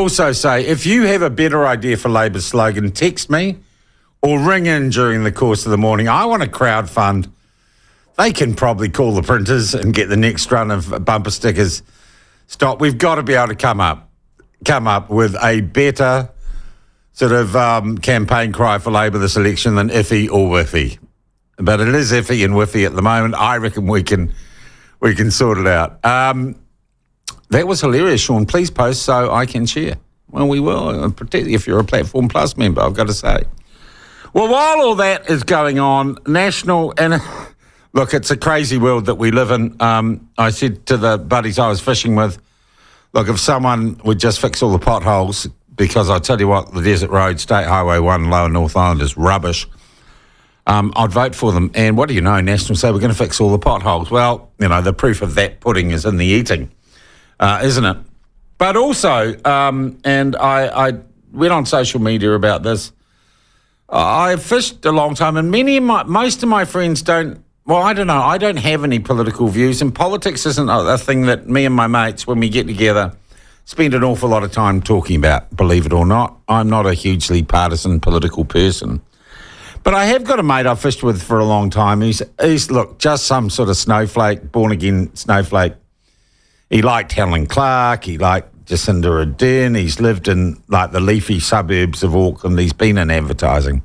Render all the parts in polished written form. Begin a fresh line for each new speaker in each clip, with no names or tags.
also say, if you have a better idea for Labor's slogan, text me or ring in during the course of the morning. I want to crowdfund. They can probably call the printers and get the next run of bumper stickers. Stop. We've got to be able to come up with a better sort of campaign cry for Labor this election than iffy or whiffy. But it is iffy and whiffy at the moment. I reckon we can sort it out. That was hilarious, Sean. Please post so I can share. Well, we will, particularly if you're a Platform Plus member, I've got to say. Well, while all that is going on, national... and look, it's a crazy world that we live in. I said to the buddies I was fishing with, look, if someone would just fix all the potholes, because I tell you what, the Desert Road, State Highway 1, Lower North Island is rubbish, I'd vote for them. And what do you know, National say we're going to fix all the potholes. Well, you know, the proof of that pudding is in the eating, isn't it? But also, and I went on social media about this, I've fished a long time, and most of my friends don't, well, I don't know, I don't have any political views, and politics isn't a thing that me and my mates, when we get together, spend an awful lot of time talking about, believe it or not. I'm not a hugely partisan political person. But I have got a mate I've fished with for a long time. He's look, just some sort of snowflake, born-again snowflake. He liked Helen Clark. He liked Jacinda Ardern. He's lived in, like, the leafy suburbs of Auckland. He's been in advertising.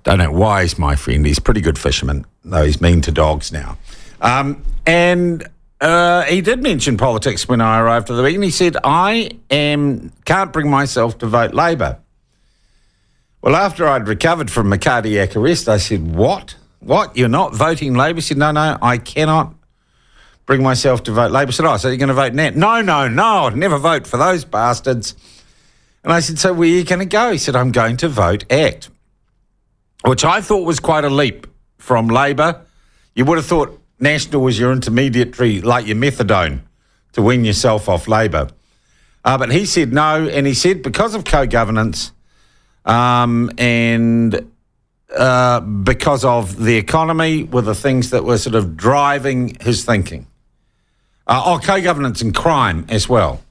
Don't know why he's my friend. He's a pretty good fisherman, though he's mean to dogs now. And he did mention politics when I arrived for the week, and he said, can't bring myself to vote Labor. Well, after I'd recovered from my cardiac arrest, I said, What? You're not voting Labor? He said, No, I cannot bring myself to vote Labor. I said, so you're going to vote Nat? No, I'd never vote for those bastards. And I said, so where are you going to go? He said, I'm going to vote ACT, which I thought was quite a leap from Labor. You would have thought National was your intermediary, like your methadone, to wean yourself off Labor. But he said no, and he said because of co-governance, and because of the economy were the things that were sort of driving his thinking. Co-governance and crime as well.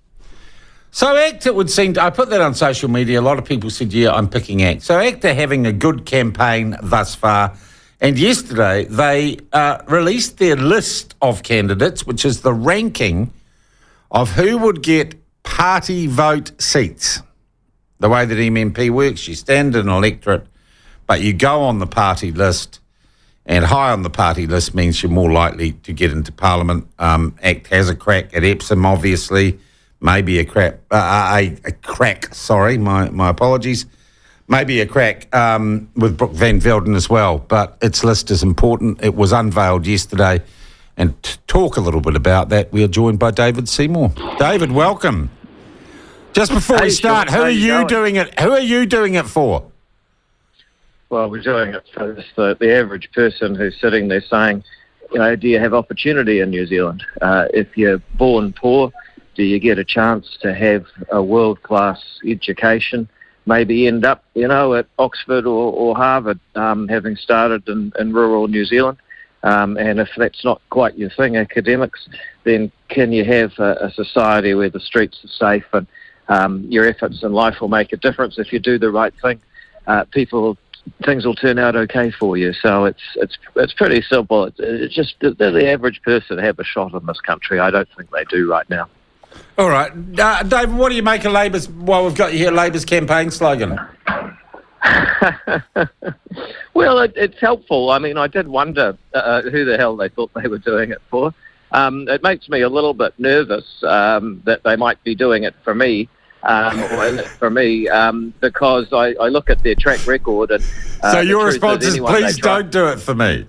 So ACT, it would seem, I put that on social media, a lot of people said, yeah, I'm picking ACT. So ACT are having a good campaign thus far, and yesterday they released their list of candidates, which is the ranking of who would get party vote seats. The way that MMP works, you stand in an electorate, but you go on the party list, and high on the party list means you're more likely to get into Parliament. ACT has a crack at Epsom, obviously, maybe a crack, my apologies, maybe a crack with Brooke Van Velden as well, but its list is important. It was unveiled yesterday, and to talk a little bit about that, we are joined by David Seymour. David, welcome. Just before we start, who are you doing it for?
Well, we're doing it for the average person who's sitting there saying, you know, do you have opportunity in New Zealand? If you're born poor, do you get a chance to have a world-class education? Maybe end up, you know, at Oxford or Harvard, having started in rural New Zealand. And if that's not quite your thing, academics, then can you have a society where the streets are safe and your efforts in life will make a difference? If you do the right thing, things will turn out okay for you. So it's pretty simple. It's just the average person have a shot in this country. I don't think they do right now.
All right, David, what do you make of Labor's? Well, we've got you here, Labor's campaign slogan.
Well, it's helpful. I mean, I did wonder who the hell they thought they were doing it for. It makes me a little bit nervous that they might be doing it for me. Because I look at their track record and
so your response is, please don't do it for me.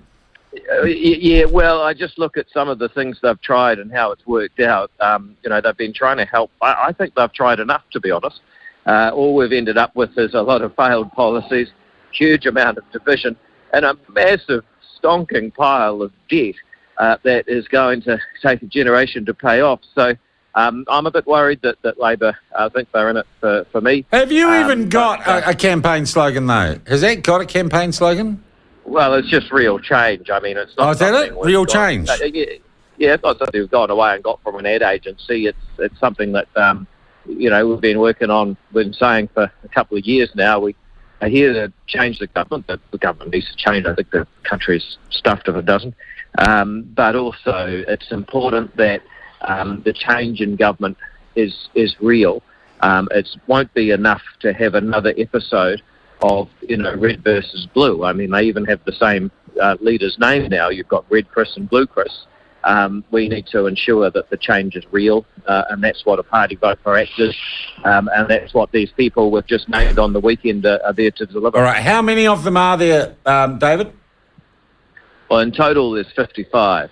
Yeah, well, I just look at some of the things they've tried and how it's worked out. They've been trying to help. I think they've tried enough, to be honest. All we've ended up with is a lot of failed policies, huge amount of division, and a massive stonking pile of debt that is going to take a generation to pay off. So I'm a bit worried that Labor, I think they're in it for me.
Have you even got a campaign slogan, though? Has that got a campaign slogan?
Well, it's just real change. I mean, it's not.
Oh, is that it? Real change?
Yeah, it's not something we've gone away and got from an ad agency. It's something that, we've been saying for a couple of years now, we are here to change the government. The government needs to change. I think the country's stuffed if it doesn't. But also it's important that the change in government is real. It won't be enough to have another episode of, red versus blue. I mean, they even have the same leader's name now. You've got Red Chris and Blue Chris. We need to ensure that the change is real, and that's what a party vote for ACT is, and that's what these people we've just named on the weekend are there to deliver.
All right, how many of them are there, David?
Well, in total there's 55,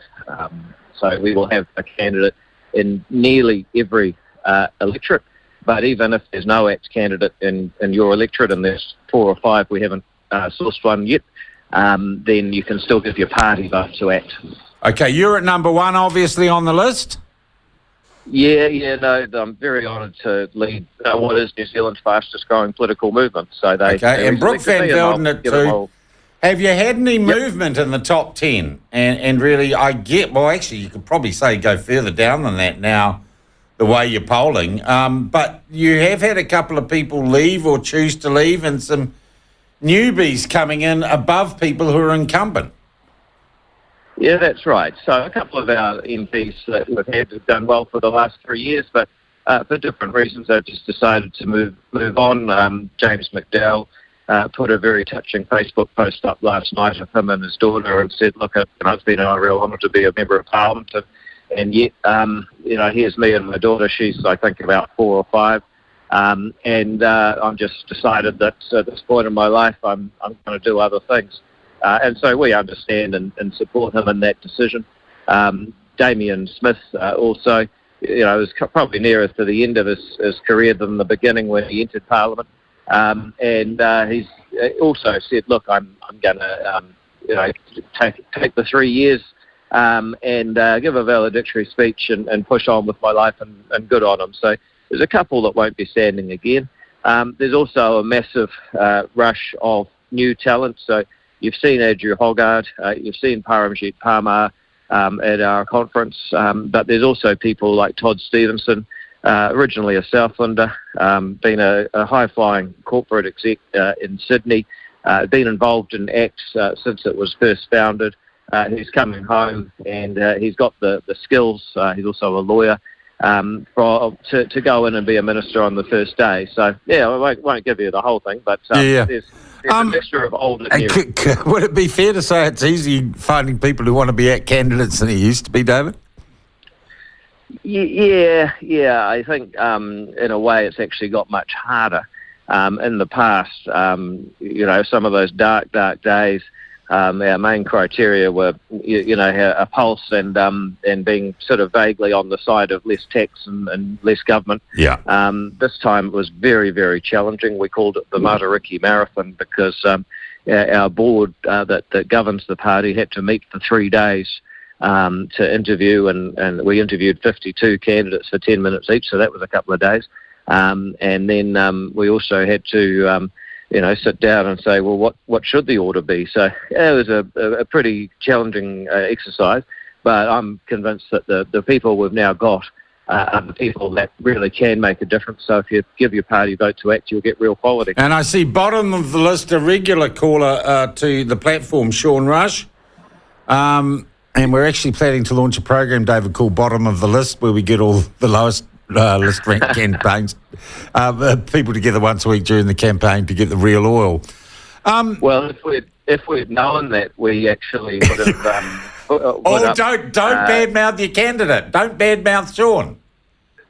so we will have a candidate in nearly every electorate, but even if there's no ACT candidate in your electorate, and there's 4 or 5, we haven't sourced one yet, then you can still give your party vote to ACT.
Okay, you're at number 1, obviously, on the list.
I'm very honoured to lead what is New Zealand's fastest growing political movement. So
and Brooke Van Velden at 2. Have you had any movement in the top 10? And really, actually, you could probably say go further down than that now, the way you're polling. But you have had a couple of people leave or choose to leave, and some newbies coming in above people who are incumbent.
Yeah, that's right. So a couple of our MPs that we've had have done well for the last 3 years, but for different reasons, they've just decided to move on. James McDowell put a very touching Facebook post up last night of him and his daughter, and said, "Look, it's been a real honour to be a member of Parliament, and yet, here's me and my daughter. She's, I think, about 4 or 5, and I'm just decided that at this point in my life, I'm going to do other things." And so we understand and support him in that decision. Damien Smith also, was probably nearer to the end of his career than the beginning when he entered Parliament. And he's also said, "Look, I'm going to, take the 3 years and give a valedictory speech and push on with my life, and good on him." So there's a couple that won't be standing again. There's also a massive rush of new talent. So you've seen Andrew Hoggard, you've seen Paramjit Parmar at our conference, but there's also people like Todd Stevenson, originally a Southlander, been a high-flying corporate exec in Sydney, been involved in ACT since it was first founded. He's coming home, and he's got the skills. He's also a lawyer to go in and be a minister on the first day. So, I won't give you the whole thing, but there's a mixture of old and new.
Would it be fair to say it's easy finding people who want to be ACT candidates than it used to be, David?
Yeah. I think in a way it's actually got much harder. In the past, some of those dark days, our main criteria were, a pulse and being sort of vaguely on the side of less tax and less government.
Yeah.
This time it was very, very challenging. We called it the Martyr Marathon because our board that governs the party had to meet for 3 days to interview, and we interviewed 52 candidates for 10 minutes each, so that was a couple of days. And then we also had to sit down and say, well, what should the order be? So it was a pretty challenging exercise, but I'm convinced that the people we've now got are the people that really can make a difference. So if you give your party vote to ACT, you'll get real quality.
And I see bottom of the list, a regular caller to the platform, Sean Rush. And we're actually planning to launch a program, David, called Bottom of the List, where we get all the lowest list ranked campaigns, people together once a week during the campaign to get the real oil.
Well, if we'd known that, we actually would have.
Don't badmouth your candidate. Don't badmouth Sean.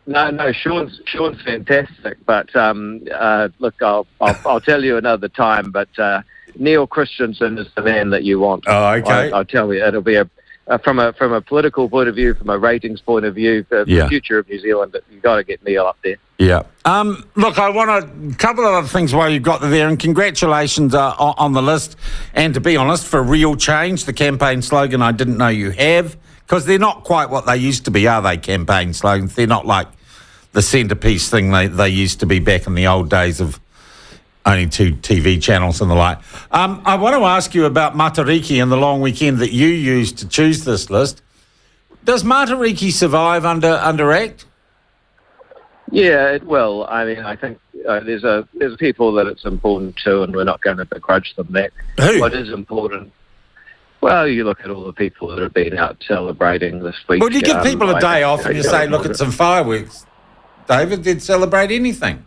No, Sean's fantastic. But look, I'll tell you another time. But Neil Christensen is the man that you want.
Oh, okay.
I'll tell you, it'll be from a political point of view, from a ratings point of view, for the future of New Zealand, you've got to get Neil up there.
Yeah. Look, I want a couple of other things while you've got there, and congratulations on the list. And to be honest, for real change, the campaign slogan I didn't know you have, because they're not quite what they used to be, are they, campaign slogans? They're not like the centrepiece thing they used to be back in the old days of only 2 TV channels and the like. I want to ask you about Matariki and the long weekend that you used to choose this list. Does Matariki survive under ACT?
Yeah, it will. I mean, I think there's people that it's important to, and we're not going to begrudge them that.
Who?
What is important? Well, you look at all the people that have been out celebrating this week.
Well, you give people a day off and you say, look at some fireworks. David, they'd celebrate anything.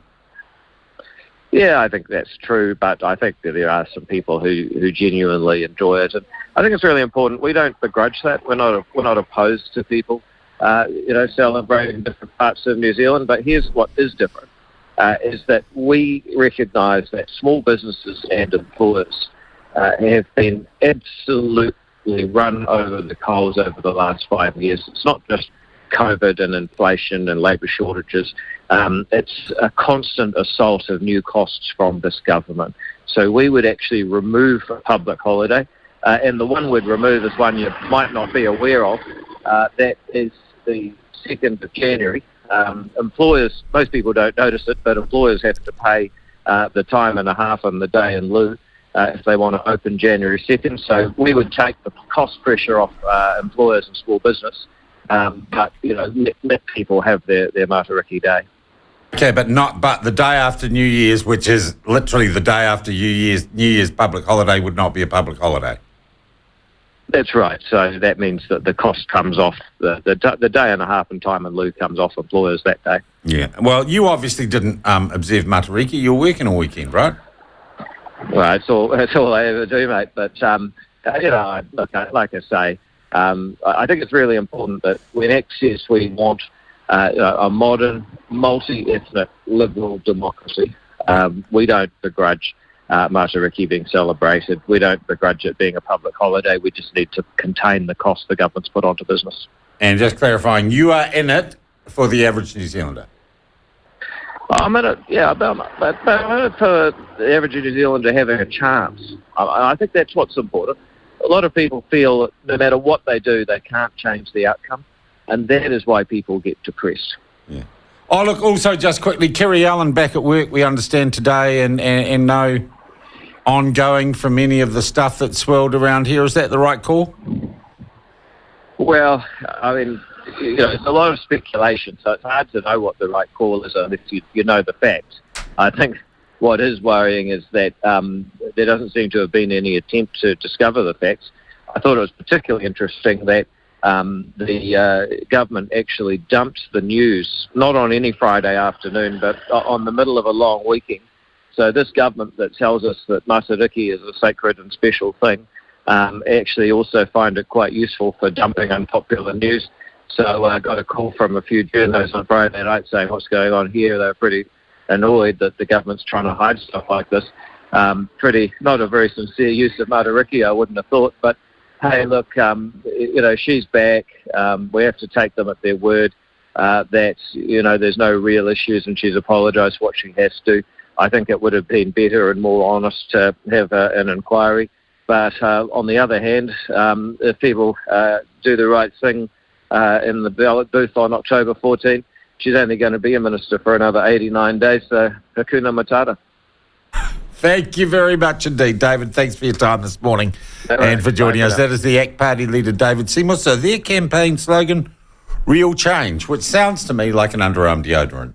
Yeah, I think that's true, but I think that there are some people who genuinely enjoy it, and I think it's really important. We don't begrudge that. We're not opposed to people, celebrating different parts of New Zealand. But here's what is different: is that we recognise that small businesses and employers have been absolutely run over the coals over the last 5 years. It's not just COVID and inflation and labour shortages. It's a constant assault of new costs from this government. So we would actually remove a public holiday. And the one we'd remove is one you might not be aware of. That is the 2nd of January. Employers, most people don't notice it, but employers have to pay the time and a half and the day in lieu if they want to open January 2nd. So we would take the cost pressure off employers and small business. But let people have their Matariki Day.
Okay, but the day after New Year's, which is literally the day after New Year's public holiday, would not be a public holiday.
That's right. So that means that the cost comes off, the day and a half and time in lieu comes off employers that day.
Yeah. Well, you obviously didn't observe Matariki. You were working all weekend, right?
Well, that's all I ever do, mate. But like I say. I think it's really important that when Access we want a modern, multi-ethnic, liberal democracy. We don't begrudge Matariki being celebrated. We don't begrudge it being a public holiday. We just need to contain the cost the government's put onto business.
And just clarifying, you are in it for the average New Zealander.
I'm in it, yeah, but I'm in it for the average New Zealander having a chance. I think that's what's important. A lot of people feel that no matter what they do, they can't change the outcome, and that is why people get depressed.
Yeah. Oh, look, also just quickly, Kerry Allen back at work, we understand today, and no ongoing from any of the stuff that swirled around here. Is that the right call?
Well, I mean, it's a lot of speculation, so it's hard to know what the right call is unless you know the facts. I think what is worrying is that there doesn't seem to have been any attempt to discover the facts. I thought it was particularly interesting that the government actually dumped the news, not on any Friday afternoon, but on the middle of a long weekend. So this government that tells us that Matariki is a sacred and special thing actually also find it quite useful for dumping unpopular news. So I got a call from a few journalists on Friday night saying, what's going on here? They're pretty annoyed that the government's trying to hide stuff like this. Not a very sincere use of Matariki, I wouldn't have thought. But, hey, look, she's back. We have to take them at their word that, there's no real issues and she's apologised for what she has to. I think it would have been better and more honest to have an inquiry. But on the other hand, if people do the right thing in the ballot booth on October 14th, she's only going to be a minister for another 89 days, so Hakuna Matata.
Thank you very much indeed, David. Thanks for your time this morning and for joining us. That is the ACT Party leader, David Seymour. So their campaign slogan, real change, which sounds to me like an underarm deodorant.